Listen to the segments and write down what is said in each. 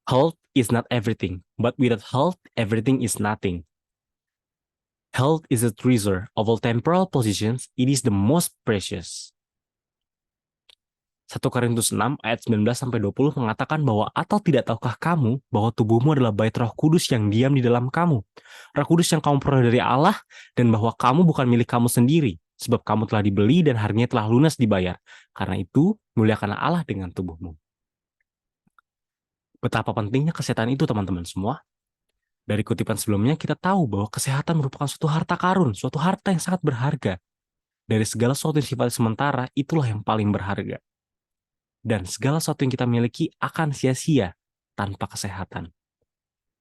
Health is not everything, but without health, everything is nothing. Health is a treasure of all temporal possessions, it is the most precious. 1 Korintus 6 ayat 19-20 mengatakan bahwa atau tidak tahukah kamu bahwa tubuhmu adalah bait Roh Kudus yang diam di dalam kamu. Roh Kudus yang kamu peroleh dari Allah dan bahwa kamu bukan milik kamu sendiri sebab kamu telah dibeli dan harganya telah lunas dibayar. Karena itu muliakanlah Allah dengan tubuhmu. Betapa pentingnya kesehatan itu teman-teman semua. Dari kutipan sebelumnya kita tahu bahwa kesehatan merupakan suatu harta karun, suatu harta yang sangat berharga. Dari segala sesuatu yang sifatnya sementara, itulah yang paling berharga. Dan segala sesuatu yang kita miliki akan sia-sia tanpa kesehatan.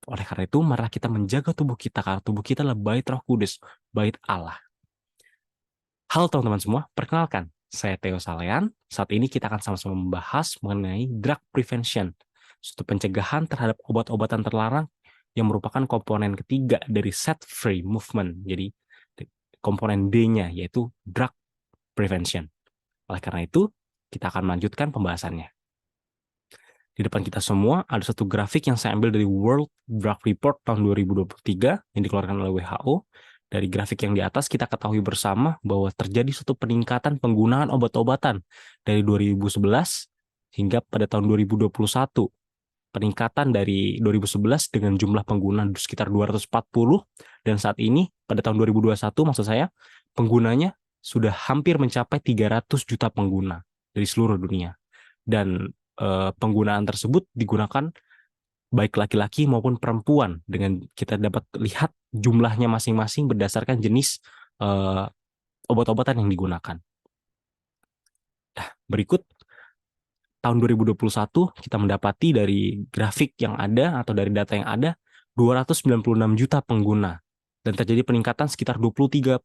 Oleh karena itu, marilah kita menjaga tubuh kita, karena tubuh kita adalah bait Roh Kudus, bait Allah. Halo teman-teman semua, perkenalkan, saya Theo Salean. Saat ini kita akan sama-sama membahas mengenai drug prevention, suatu pencegahan terhadap obat-obatan terlarang yang merupakan komponen ketiga dari set free movement. Jadi, komponen D-nya yaitu drug prevention. Oleh karena itu, kita akan melanjutkan pembahasannya. Di depan kita semua ada satu grafik yang saya ambil dari World Drug Report tahun 2023 yang dikeluarkan oleh WHO. Dari grafik yang di atas kita ketahui bersama bahwa terjadi suatu peningkatan penggunaan obat-obatan dari 2011 hingga pada tahun 2021. Peningkatan dari 2011 dengan jumlah pengguna sekitar 240 dan saat ini pada tahun 2021 maksud saya penggunanya sudah hampir mencapai 300 juta pengguna dari seluruh dunia. Dan penggunaan tersebut digunakan baik laki-laki maupun perempuan dengan kita dapat lihat jumlahnya masing-masing berdasarkan jenis obat-obatan yang digunakan. Nah, berikut tahun 2021 kita mendapati dari grafik yang ada atau dari data yang ada 296 juta pengguna dan terjadi peningkatan sekitar 23%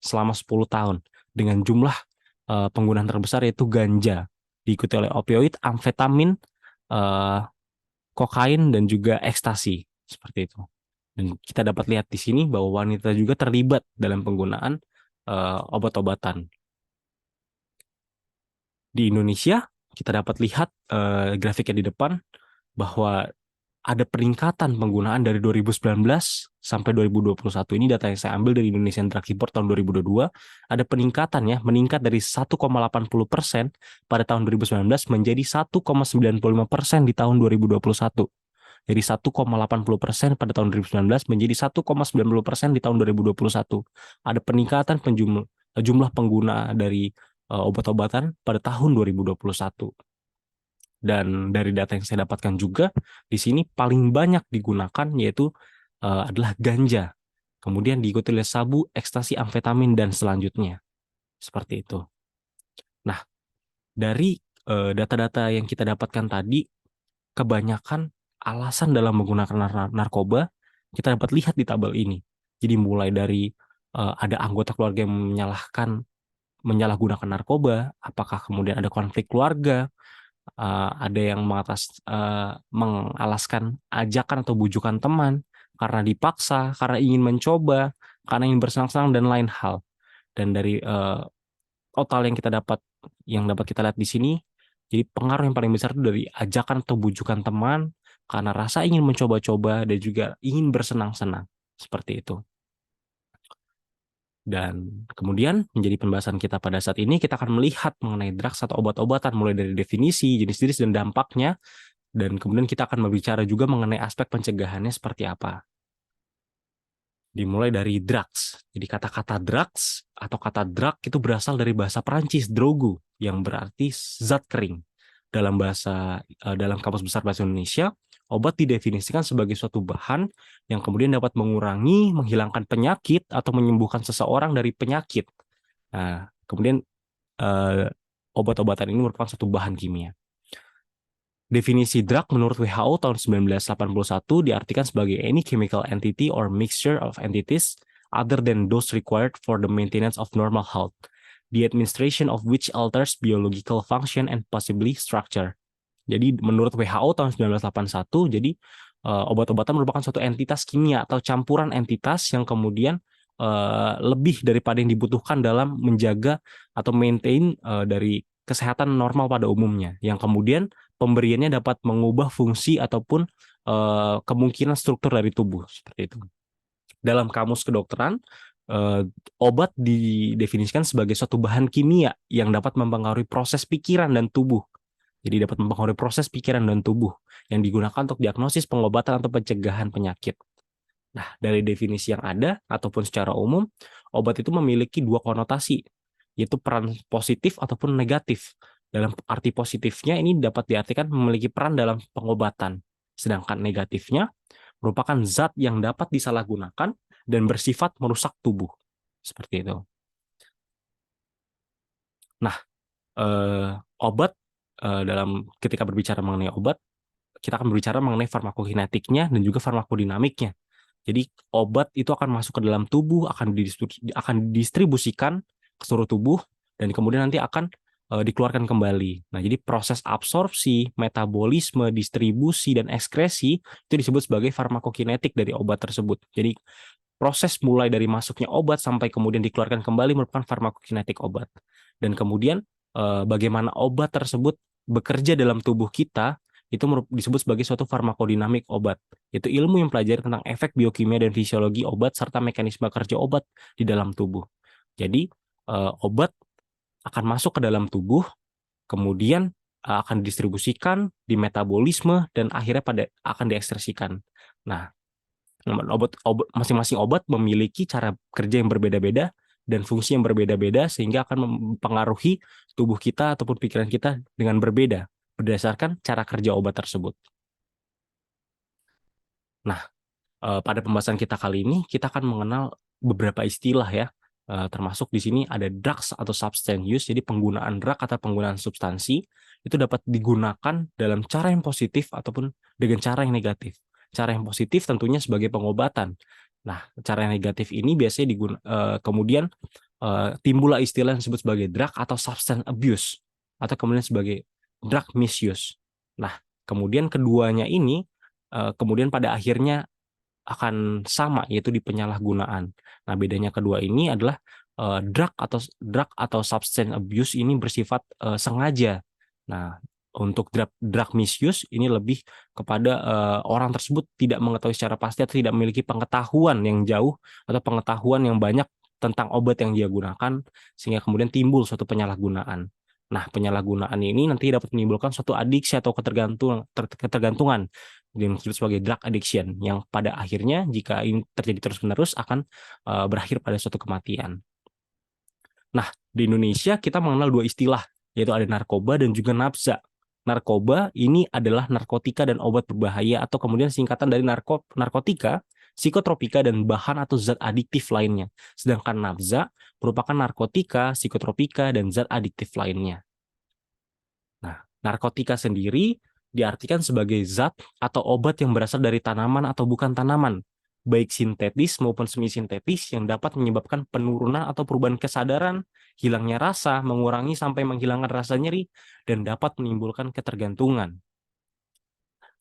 selama 10 tahun dengan jumlah penggunaan terbesar yaitu ganja, diikuti oleh opioid, amfetamin, kokain, dan juga ekstasi. Seperti itu. Dan kita dapat lihat di sini bahwa wanita juga terlibat dalam penggunaan obat-obatan. Di Indonesia, kita dapat lihat grafiknya di depan bahwa ada peningkatan penggunaan dari 2019 sampai 2021. Ini data yang saya ambil dari Indonesian Drug Report tahun 2022. Ada peningkatan ya, meningkat dari 1,80% pada tahun 2019 menjadi 1,95% di tahun 2021. Dari 1,80% pada tahun 2019 menjadi 1,90% di tahun 2021. Ada peningkatan jumlah pengguna dari obat-obatan pada tahun 2021. Dan dari data yang saya dapatkan juga, di sini paling banyak digunakan yaitu adalah ganja. Kemudian diikuti oleh sabu, ekstasi, amfetamin, dan selanjutnya. Seperti itu. Nah, dari data-data yang kita dapatkan tadi, kebanyakan alasan dalam menggunakan narkoba, kita dapat lihat di tabel ini. Jadi mulai dari ada anggota keluarga yang menyalahgunakan narkoba, apakah kemudian ada konflik keluarga, ada yang mengalaskan ajakan atau bujukan teman karena dipaksa, karena ingin mencoba, karena ingin bersenang-senang dan lain hal. Dan dari total yang dapat kita lihat di sini, jadi pengaruh yang paling besar itu dari ajakan atau bujukan teman karena rasa ingin mencoba-coba dan juga ingin bersenang-senang seperti itu. Dan kemudian menjadi pembahasan kita pada saat ini, kita akan melihat mengenai drugs atau obat-obatan mulai dari definisi, jenis-jenis, dan dampaknya. Dan kemudian kita akan berbicara juga mengenai aspek pencegahannya seperti apa. Dimulai dari drugs. Jadi kata-kata drugs atau kata drug itu berasal dari bahasa Perancis, drogu, yang berarti zat kering. Dalam Kamus Besar Bahasa Indonesia, obat didefinisikan sebagai suatu bahan yang kemudian dapat mengurangi, menghilangkan penyakit, atau menyembuhkan seseorang dari penyakit. Nah, kemudian obat-obatan ini merupakan suatu bahan kimia. Definisi drug menurut WHO tahun 1981 diartikan sebagai any chemical entity or mixture of entities other than those required for the maintenance of normal health, the administration of which alters biological function and possibly structure. Jadi menurut WHO tahun 1981, jadi obat-obatan merupakan suatu entitas kimia atau campuran entitas yang kemudian lebih daripada yang dibutuhkan dalam menjaga atau maintain dari kesehatan normal pada umumnya, yang kemudian pemberiannya dapat mengubah fungsi ataupun kemungkinan struktur dari tubuh seperti itu. Dalam kamus kedokteran, eh, obat didefinisikan sebagai suatu bahan kimia yang dapat mempengaruhi proses pikiran dan tubuh. Jadi dapat mempengaruhi proses pikiran dan tubuh yang digunakan untuk diagnosis, pengobatan, atau pencegahan penyakit. Nah, dari definisi yang ada ataupun secara umum, obat itu memiliki dua konotasi, yaitu peran positif ataupun negatif. Dalam arti positifnya ini dapat diartikan memiliki peran dalam pengobatan, sedangkan negatifnya merupakan zat yang dapat disalahgunakan dan bersifat merusak tubuh. Seperti itu. Nah, eh, obat dalam ketika berbicara mengenai obat, kita akan berbicara mengenai farmakokinetiknya dan juga farmakodinamiknya. Jadi obat itu akan masuk ke dalam tubuh, akan didistribusikan ke seluruh tubuh, dan kemudian nanti akan dikeluarkan kembali. Nah, jadi proses absorpsi, metabolisme, distribusi, dan ekskresi itu disebut sebagai farmakokinetik dari obat tersebut. Jadi proses mulai dari masuknya obat sampai kemudian dikeluarkan kembali merupakan farmakokinetik obat. Dan kemudian bagaimana obat tersebut bekerja dalam tubuh kita itu disebut sebagai suatu farmakodinamik obat. Itu ilmu yang pelajari tentang efek biokimia dan fisiologi obat serta mekanisme kerja obat di dalam tubuh. Jadi obat akan masuk ke dalam tubuh, kemudian akan didistribusikan di metabolisme dan akhirnya akan diekspresikan. Nah, masing-masing obat memiliki cara kerja yang berbeda-beda dan fungsi yang berbeda-beda sehingga akan mempengaruhi tubuh kita ataupun pikiran kita dengan berbeda berdasarkan cara kerja obat tersebut. Nah, pada pembahasan kita kali ini kita akan mengenal beberapa istilah ya. Termasuk di sini ada drugs atau substance use, jadi penggunaan drug atau penggunaan substansi itu dapat digunakan dalam cara yang positif ataupun dengan cara yang negatif. Cara yang positif tentunya sebagai pengobatan. Nah, cara yang negatif ini biasanya kemudian timbullah istilah yang disebut sebagai drug atau substance abuse atau kemudian sebagai drug misuse. Nah, kemudian keduanya ini kemudian pada akhirnya akan sama, yaitu di penyalahgunaan. Nah, bedanya kedua ini adalah drug atau substance abuse ini bersifat sengaja. Nah, untuk drug misuse ini lebih kepada orang tersebut tidak mengetahui secara pasti atau tidak memiliki pengetahuan yang jauh atau pengetahuan yang banyak tentang obat yang dia gunakan sehingga kemudian timbul suatu penyalahgunaan. Nah, penyalahgunaan ini nanti dapat menimbulkan suatu adiksi atau ketergantungan yang disebut sebagai drug addiction yang pada akhirnya jika ini terjadi terus-menerus akan berakhir pada suatu kematian. Nah, di Indonesia kita mengenal dua istilah, yaitu ada narkoba dan juga nafza. Narkoba ini adalah narkotika dan obat berbahaya atau kemudian singkatan dari narkotika, psikotropika, dan bahan atau zat adiktif lainnya. Sedangkan nafza merupakan narkotika, psikotropika, dan zat adiktif lainnya. Nah, narkotika sendiri diartikan sebagai zat atau obat yang berasal dari tanaman atau bukan tanaman, baik sintetis maupun semi-sintetis yang dapat menyebabkan penurunan atau perubahan kesadaran, hilangnya rasa, mengurangi sampai menghilangkan rasa nyeri, dan dapat menimbulkan ketergantungan.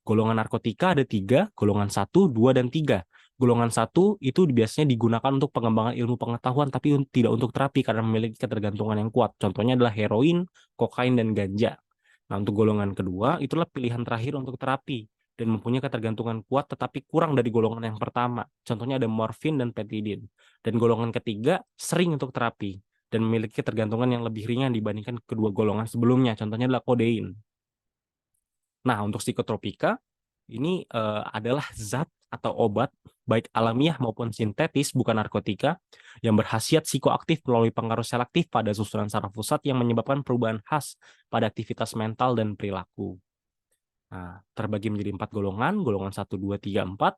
Golongan narkotika ada 3, golongan 1, 2, dan 3. Golongan 1 itu biasanya digunakan untuk pengembangan ilmu pengetahuan, tapi tidak untuk terapi karena memiliki ketergantungan yang kuat. Contohnya adalah heroin, kokain, dan ganja. Nah, untuk golongan kedua, itulah pilihan terakhir untuk terapi dan mempunyai ketergantungan kuat tetapi kurang dari golongan yang pertama. Contohnya ada morfin dan petidin. Dan golongan ketiga sering untuk terapi dan memiliki ketergantungan yang lebih ringan dibandingkan kedua golongan sebelumnya. Contohnya adalah kodein. Nah, untuk psikotropika, ini adalah zat atau obat, baik alamiah maupun sintetis, bukan narkotika, yang berkhasiat psikoaktif melalui pengaruh selektif pada susunan saraf pusat yang menyebabkan perubahan khas pada aktivitas mental dan perilaku. Nah, terbagi menjadi 4 golongan, golongan 1, 2, 3, 4.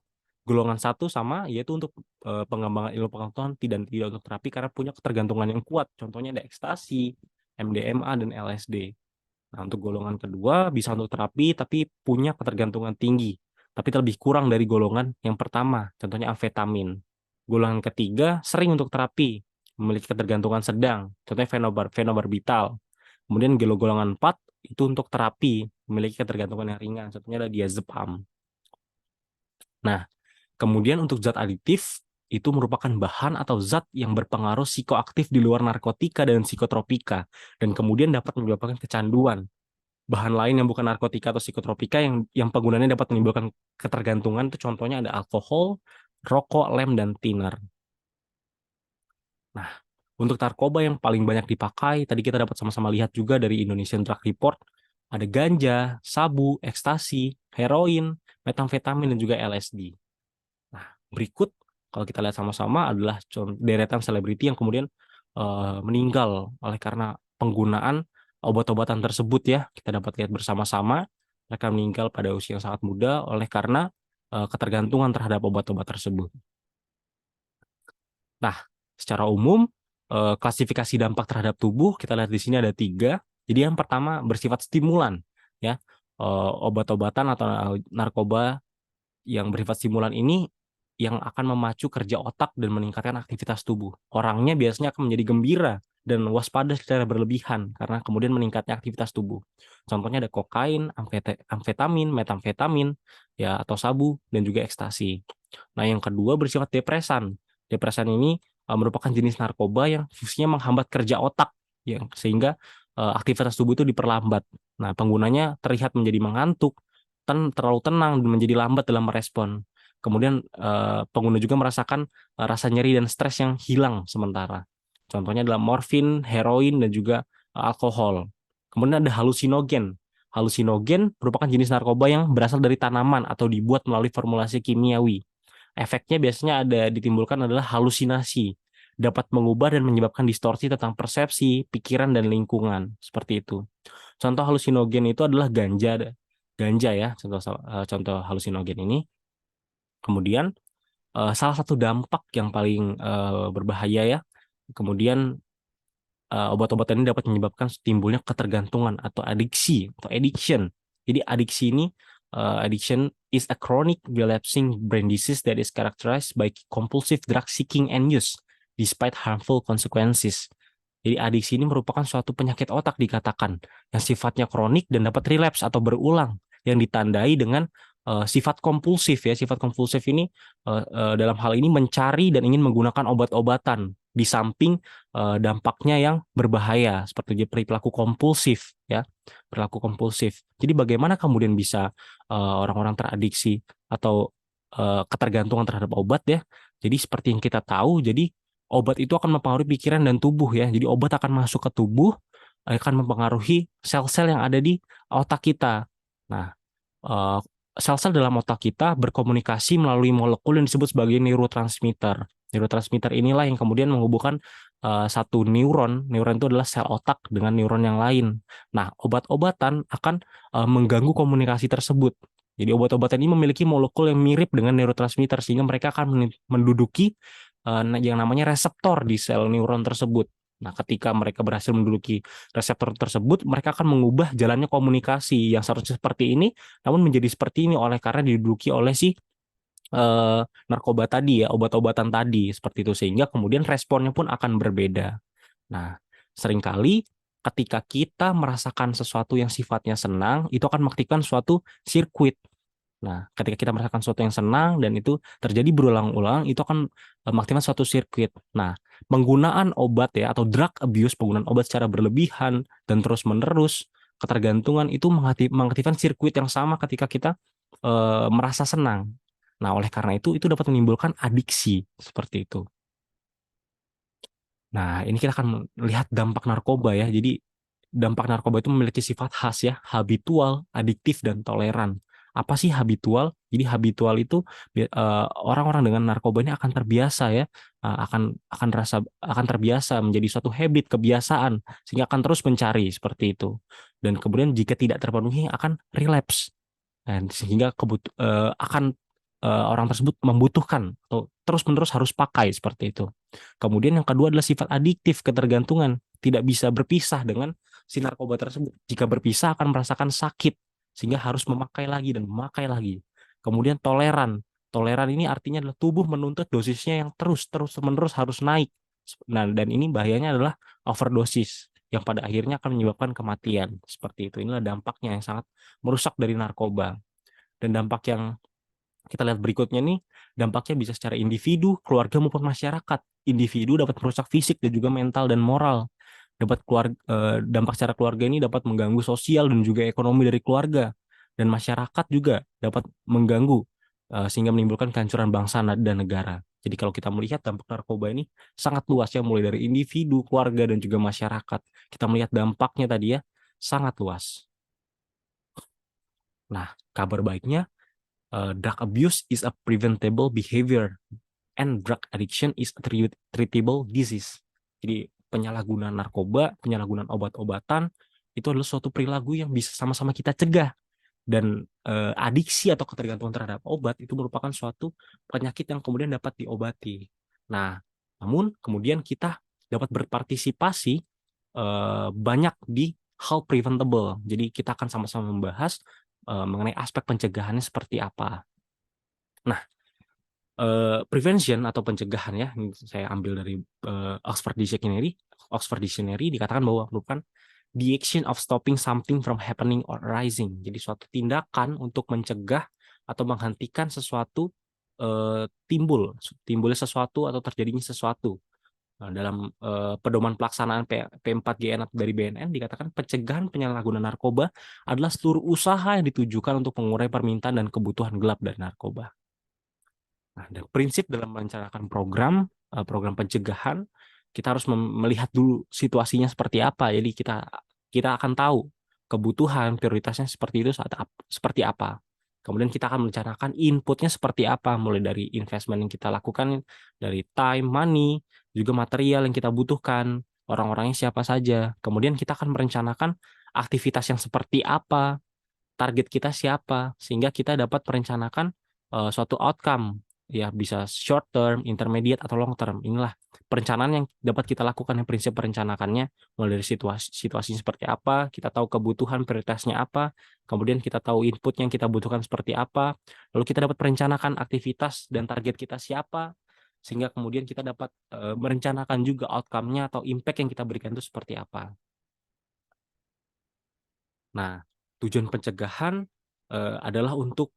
Golongan 1 sama, yaitu untuk pengembangan ilmu pengetahuan tidak untuk terapi karena punya ketergantungan yang kuat. Contohnya ada ekstasi, MDMA, dan LSD. Nah, untuk golongan kedua bisa untuk terapi tapi punya ketergantungan tinggi, tapi lebih kurang dari golongan yang pertama, contohnya amfetamin. Golongan ketiga sering untuk terapi, memiliki ketergantungan sedang, contohnya fenobarbital. Kemudian golongan 4 itu untuk terapi, memiliki ketergantungan yang ringan, contohnya ada diazepam. Nah, kemudian untuk zat adiktif itu merupakan bahan atau zat yang berpengaruh psikoaktif di luar narkotika dan psikotropika dan kemudian dapat menyebabkan kecanduan. bahan lain yang bukan narkotika atau psikotropika yang penggunaannya dapat menimbulkan ketergantungan itu contohnya ada alkohol, rokok, lem, dan thinner. Nah, untuk narkoba yang paling banyak dipakai, tadi kita dapat sama-sama lihat juga dari Indonesian Drug Report, ada ganja, sabu, ekstasi, heroin, metamfetamin, dan juga LSD. Nah, berikut kalau kita lihat sama-sama adalah deretan selebriti yang kemudian meninggal oleh karena penggunaan obat-obatan tersebut ya. Kita dapat lihat bersama-sama mereka meninggal pada usia yang sangat muda oleh karena ketergantungan terhadap obat-obat tersebut. Nah, secara umum klasifikasi dampak terhadap tubuh kita lihat di sini ada 3. Jadi yang pertama bersifat stimulan ya. Obat-obatan atau narkoba yang bersifat stimulan ini yang akan memacu kerja otak dan meningkatkan aktivitas tubuh. Orangnya biasanya akan menjadi gembira dan waspada secara berlebihan karena kemudian meningkatnya aktivitas tubuh. Contohnya ada kokain, amfetamin, metamfetamin, ya atau sabu dan juga ekstasi. Nah, yang kedua bersifat depresan. Depresan ini merupakan jenis narkoba yang fungsinya menghambat kerja otak, yang sehingga aktivitas tubuh itu diperlambat. Nah, penggunanya terlihat menjadi mengantuk, terlalu tenang dan menjadi lambat dalam merespon. Kemudian pengguna juga merasakan rasa nyeri dan stres yang hilang sementara. Contohnya adalah morfin, heroin, dan juga alkohol. Kemudian ada halusinogen. Halusinogen merupakan jenis narkoba yang berasal dari tanaman atau dibuat melalui formulasi kimiawi. Efeknya biasanya ditimbulkan adalah halusinasi, dapat mengubah dan menyebabkan distorsi tentang persepsi, pikiran, dan lingkungan. Seperti itu. Contoh halusinogen itu adalah ganja, ganja ya, contoh halusinogen ini. Kemudian salah satu dampak yang paling berbahaya ya, kemudian obat-obatan ini dapat menyebabkan timbulnya ketergantungan atau adiksi atau addiction. Jadi adiksi ini addiction is a chronic relapsing brain disease that is characterized by compulsive drug seeking and use despite harmful consequences. Jadi adiksi ini merupakan suatu penyakit otak dikatakan yang sifatnya kronik dan dapat relapse atau berulang yang ditandai dengan sifat kompulsif ya. Sifat kompulsif ini dalam hal ini mencari dan ingin menggunakan obat-obatan di samping dampaknya yang berbahaya seperti perilaku kompulsif ya, perilaku kompulsif. Jadi bagaimana kemudian bisa orang-orang teradiksi atau ketergantungan terhadap obat ya. Jadi seperti yang kita tahu, jadi obat itu akan mempengaruhi pikiran dan tubuh ya. Jadi obat akan masuk ke tubuh, akan mempengaruhi sel-sel yang ada di otak kita. Nah, eh, sel-sel dalam otak kita berkomunikasi melalui molekul yang disebut sebagai neurotransmitter. Neurotransmitter inilah yang kemudian menghubungkan satu neuron. Neuron itu adalah sel otak dengan neuron yang lain. Nah, obat-obatan akan mengganggu komunikasi tersebut. Jadi obat-obatan ini memiliki molekul yang mirip dengan neurotransmitter sehingga mereka akan menduduki yang namanya reseptor di sel neuron tersebut. Nah, ketika mereka berhasil menduduki reseptor tersebut, mereka akan mengubah jalannya komunikasi yang seharusnya seperti ini, namun menjadi seperti ini oleh karena diduduki oleh si narkoba tadi ya, obat-obatan tadi seperti itu sehingga kemudian responnya pun akan berbeda. Nah, seringkali ketika kita merasakan sesuatu yang sifatnya senang, itu akan mengaktifkan suatu sirkuit. Nah, ketika kita merasakan sesuatu yang senang dan itu terjadi berulang-ulang, itu akan mengaktifkan suatu sirkuit. Nah, penggunaan obat ya atau drug abuse, penggunaan obat secara berlebihan dan terus-menerus, ketergantungan itu mengaktifkan sirkuit yang sama ketika kita merasa senang. Nah, oleh karena itu dapat menimbulkan adiksi seperti itu. Nah, ini kita akan lihat dampak narkoba ya. Jadi dampak narkoba itu memiliki sifat khas ya, habitual, adiktif, dan toleran. Apa sih habitual? Jadi habitual itu orang-orang dengan narkoba ini akan terbiasa ya, akan terbiasa menjadi suatu habit, kebiasaan, sehingga akan terus mencari seperti itu. Dan kemudian jika tidak terpenuhi akan relapse. Dan sehingga akan orang tersebut membutuhkan atau terus-menerus harus pakai seperti itu. Kemudian yang kedua adalah sifat adiktif, ketergantungan, tidak bisa berpisah dengan si narkoba tersebut. Jika berpisah akan merasakan sakit sehingga harus memakai lagi dan memakai lagi. Kemudian toleran. Toleran ini artinya adalah tubuh menuntut dosisnya yang terus menerus harus naik. Nah, dan ini bahayanya adalah overdosis yang pada akhirnya akan menyebabkan kematian. Seperti itu. Inilah dampaknya yang sangat merusak dari narkoba. Dan dampak yang kita lihat berikutnya nih, dampaknya bisa secara individu, keluarga maupun masyarakat. Individu dapat merusak fisik dan juga mental dan moral. Dampak secara keluarga ini dapat mengganggu sosial dan juga ekonomi dari keluarga, dan masyarakat juga dapat mengganggu, sehingga menimbulkan kehancuran bangsa dan negara. Jadi kalau kita melihat dampak narkoba ini sangat luas ya, mulai dari individu, keluarga, dan juga masyarakat. Kita melihat dampaknya tadi ya, sangat luas. Nah, kabar baiknya, drug abuse is a preventable behavior and drug addiction is a treatable disease. Jadi penyalahgunaan narkoba, penyalahgunaan obat-obatan itu adalah suatu perilaku yang bisa sama-sama kita cegah, dan adiksi atau ketergantungan terhadap obat itu merupakan suatu penyakit yang kemudian dapat diobati. Nah, namun kemudian kita dapat berpartisipasi banyak di hal preventable. Jadi kita akan sama-sama membahas mengenai aspek pencegahannya seperti apa. Nah, prevention atau pencegahan ya, saya ambil dari Oxford Dictionary. Oxford Dictionary dikatakan bahwa merupakan the action of stopping something from happening or rising. Jadi suatu tindakan untuk mencegah atau menghentikan sesuatu timbulnya sesuatu atau terjadinya sesuatu. Nah, dalam pedoman pelaksanaan P4GN dari BNN dikatakan pencegahan penyalahgunaan narkoba adalah seluruh usaha yang ditujukan untuk mengurai permintaan dan kebutuhan gelap dari narkoba. Nah, dan prinsip dalam merencanakan program pencegahan, kita harus melihat dulu situasinya seperti apa. Jadi kita akan tahu kebutuhan prioritasnya seperti itu seperti apa. Kemudian kita akan merencanakan inputnya seperti apa, mulai dari investment yang kita lakukan, dari time, money, juga material yang kita butuhkan, orang-orangnya siapa saja. Kemudian kita akan merencanakan aktivitas yang seperti apa, target kita siapa, sehingga kita dapat merencanakan suatu outcome, ya bisa short term, intermediate, atau long term. Inilah perencanaan yang dapat kita lakukan, yang prinsip perencanakannya mulai dari situasinya seperti apa, kita tahu kebutuhan prioritasnya apa, kemudian kita tahu input yang kita butuhkan seperti apa, lalu kita dapat merencanakan aktivitas dan target kita siapa, sehingga kemudian kita dapat merencanakan juga outcome-nya atau impact yang kita berikan itu seperti apa. Nah, tujuan pencegahan adalah untuk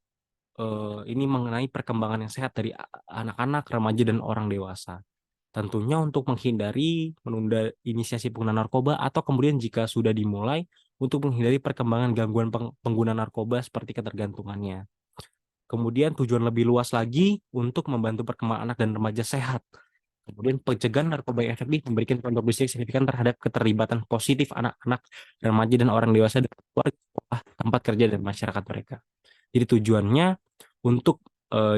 ini mengenai perkembangan yang sehat dari anak-anak, remaja, dan orang dewasa. Tentunya untuk menghindari menunda inisiasi penggunaan narkoba, atau kemudian jika sudah dimulai, untuk menghindari perkembangan gangguan pengguna narkoba seperti ketergantungannya. Kemudian tujuan lebih luas lagi untuk membantu perkembangan anak dan remaja sehat. Kemudian pencegahan narkoba yang efektif memberikan kontribusi yang signifikan terhadap keterlibatan positif anak-anak, remaja, dan orang dewasa dalam keluarga, tempat kerja, dan masyarakat mereka. Jadi tujuannya untuk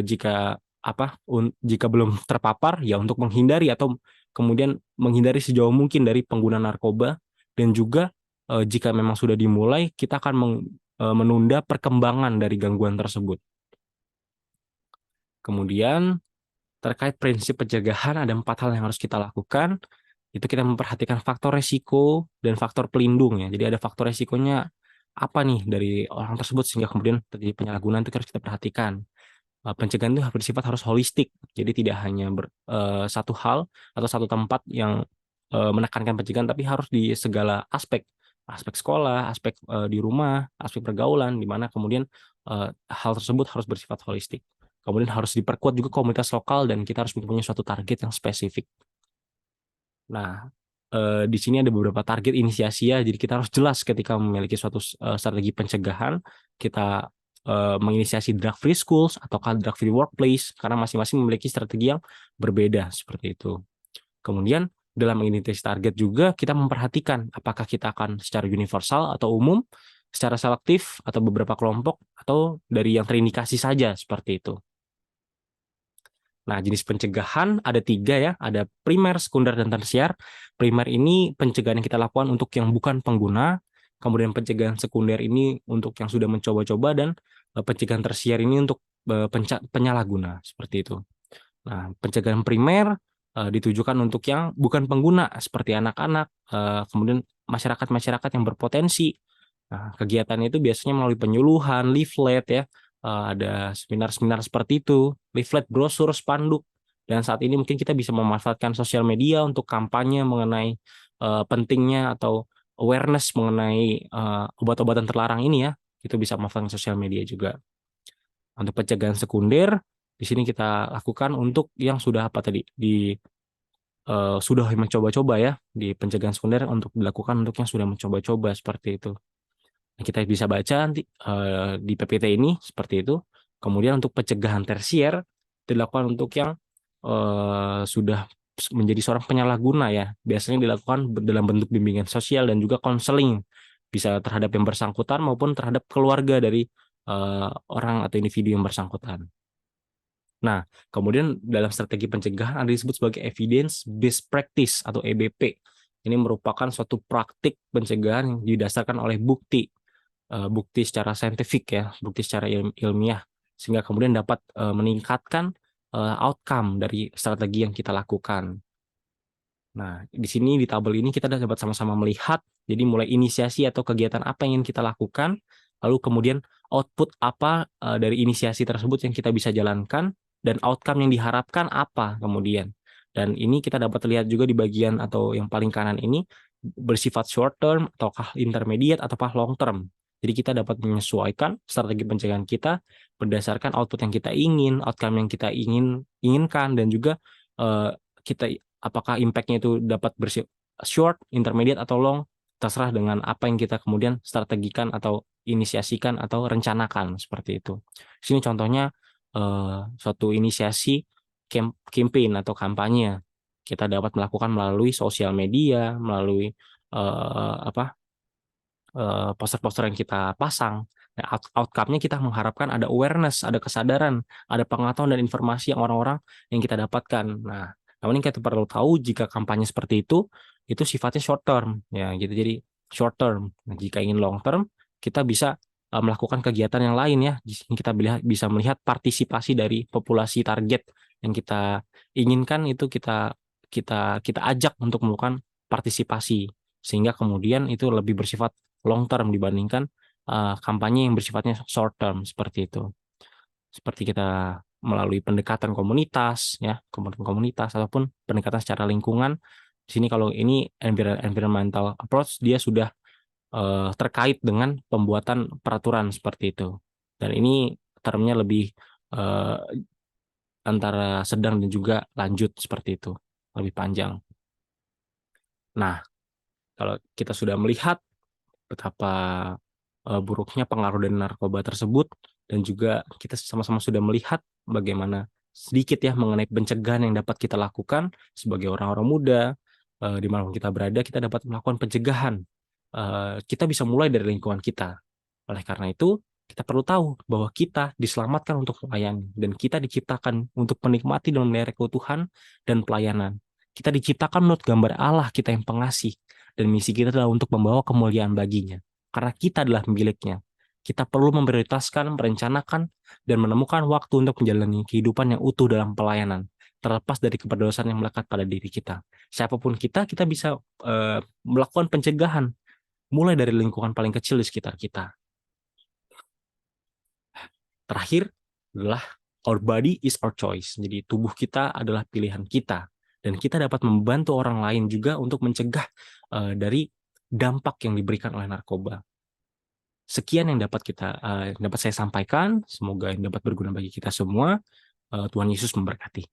jika belum terpapar ya untuk menghindari, atau kemudian menghindari sejauh mungkin dari pengguna narkoba, dan juga jika memang sudah dimulai, kita akan menunda perkembangan dari gangguan tersebut. Kemudian terkait prinsip pencegahan, ada 4 hal yang harus kita lakukan. Itu kita memperhatikan faktor resiko dan faktor pelindung ya. Jadi ada faktor resikonya apa nih dari orang tersebut sehingga kemudian terjadi penyalahgunaan, itu harus kita perhatikan. Pencegahan itu bersifat harus holistik. Jadi tidak hanya satu hal atau satu tempat yang menekankan pencegahan, tapi harus di segala aspek. Aspek sekolah, aspek di rumah, aspek pergaulan, di mana kemudian hal tersebut harus bersifat holistik. Kemudian harus diperkuat juga komunitas lokal, dan kita harus mempunyai suatu target yang spesifik. Nah, di sini ada beberapa target inisiasi ya. Jadi kita harus jelas ketika memiliki suatu strategi pencegahan, kita menginisiasi drug free schools atau drug free workplace, karena masing-masing memiliki strategi yang berbeda seperti itu. Kemudian dalam mengidentifikasi target juga kita memperhatikan apakah kita akan secara universal atau umum, secara selektif atau beberapa kelompok, atau dari yang terindikasi saja seperti itu. Nah, jenis pencegahan ada 3 ya, ada primer, sekunder, dan tersier. Primer ini pencegahan yang kita lakukan untuk yang bukan pengguna, kemudian pencegahan sekunder ini untuk yang sudah mencoba-coba, dan pencegahan tersier ini untuk penyalahguna, seperti itu. Nah, pencegahan primer ditujukan untuk yang bukan pengguna, seperti anak-anak, kemudian masyarakat-masyarakat yang berpotensi. Nah, kegiatannya itu biasanya melalui penyuluhan, leaflet ya, ada seminar-seminar seperti itu, leaflet, brosur, spanduk. Dan saat ini mungkin kita bisa memanfaatkan sosial media untuk kampanye mengenai pentingnya atau awareness mengenai obat-obatan terlarang ini ya. Itu bisa memanfaatkan sosial media juga. Untuk pencegahan sekunder, di sini kita lakukan untuk yang sudah apa tadi sudah mencoba-coba ya di pencegahan sekunder untuk dilakukan untuk yang sudah mencoba-coba seperti itu. Nah, kita bisa baca nanti di PPT ini seperti itu. Kemudian untuk pencegahan tersier dilakukan untuk yang sudah menjadi seorang penyalahguna ya. Biasanya dilakukan dalam bentuk bimbingan sosial dan juga konseling, bisa terhadap yang bersangkutan maupun terhadap keluarga dari orang atau individu yang bersangkutan. Nah, kemudian dalam strategi pencegahan ada disebut sebagai evidence based practice atau EBP. Ini merupakan suatu praktik pencegahan yang didasarkan oleh bukti, bukti secara saintifik ya, bukti secara ilmiah, sehingga kemudian dapat meningkatkan outcome dari strategi yang kita lakukan. Nah, di sini di tabel ini kita dapat sama-sama melihat, jadi mulai inisiasi atau kegiatan apa yang ingin kita lakukan, lalu kemudian output apa dari inisiasi tersebut yang kita bisa jalankan, dan outcome yang diharapkan apa kemudian. Dan ini kita dapat lihat juga di bagian atau yang paling kanan ini, bersifat short term, ataukah intermediate, ataukah long term. Jadi kita dapat menyesuaikan strategi pencegahan kita berdasarkan output yang kita ingin, outcome yang kita inginkan, dan juga kita apakah impact-nya itu dapat bersifat short, intermediate, atau long, terserah dengan apa yang kita kemudian strategikan atau inisiasikan atau rencanakan seperti itu. Di sini contohnya suatu inisiasi campaign atau kampanye kita dapat melakukan melalui sosial media, melalui apa poster-poster yang kita pasang. Nah, outcome-nya kita mengharapkan ada awareness, ada kesadaran, ada pengetahuan dan informasi yang orang-orang yang kita dapatkan. Nah, namun yang kita perlu tahu jika kampanye seperti itu sifatnya short term, ya gitu. Jadi short term. Nah, jika ingin long term, kita bisa melakukan kegiatan yang lain ya. Kita bisa melihat partisipasi dari populasi target yang kita inginkan itu kita ajak untuk melakukan partisipasi, sehingga kemudian itu lebih bersifat long term dibandingkan kampanye yang bersifatnya short term seperti itu. Seperti kita melalui pendekatan komunitas ya, komunitas ataupun pendekatan secara lingkungan. Di sini kalau ini environmental approach, dia sudah terkait dengan pembuatan peraturan seperti itu. Dan ini termnya lebih uh, antara sedang dan juga lanjut seperti itu, lebih panjang. Nah, kalau kita sudah melihat betapa buruknya pengaruh dari narkoba tersebut, dan juga kita sama-sama sudah melihat bagaimana sedikit ya mengenai pencegahan yang dapat kita lakukan sebagai orang-orang muda, di mana kita berada kita dapat melakukan pencegahan. Kita bisa mulai dari lingkungan kita. Oleh karena itu kita perlu tahu bahwa kita diselamatkan untuk melayani, dan kita diciptakan untuk menikmati dan memelihara keutuhan dan pelayanan. Kita diciptakan menurut gambar Allah kita yang pengasih, dan misi kita adalah untuk membawa kemuliaan baginya. Karena kita adalah miliknya. Kita perlu memprioritaskan, merencanakan, dan menemukan waktu untuk menjalani kehidupan yang utuh dalam pelayanan, terlepas dari keberdosan yang melekat pada diri kita. Siapapun kita bisa melakukan pencegahan, mulai dari lingkungan paling kecil di sekitar kita. Terakhir adalah our body is our choice. Jadi tubuh kita adalah pilihan kita, dan kita dapat membantu orang lain juga untuk mencegah dari dampak yang diberikan oleh narkoba. Sekian yang dapat saya sampaikan. Semoga yang dapat berguna bagi kita semua. Tuhan Yesus memberkati.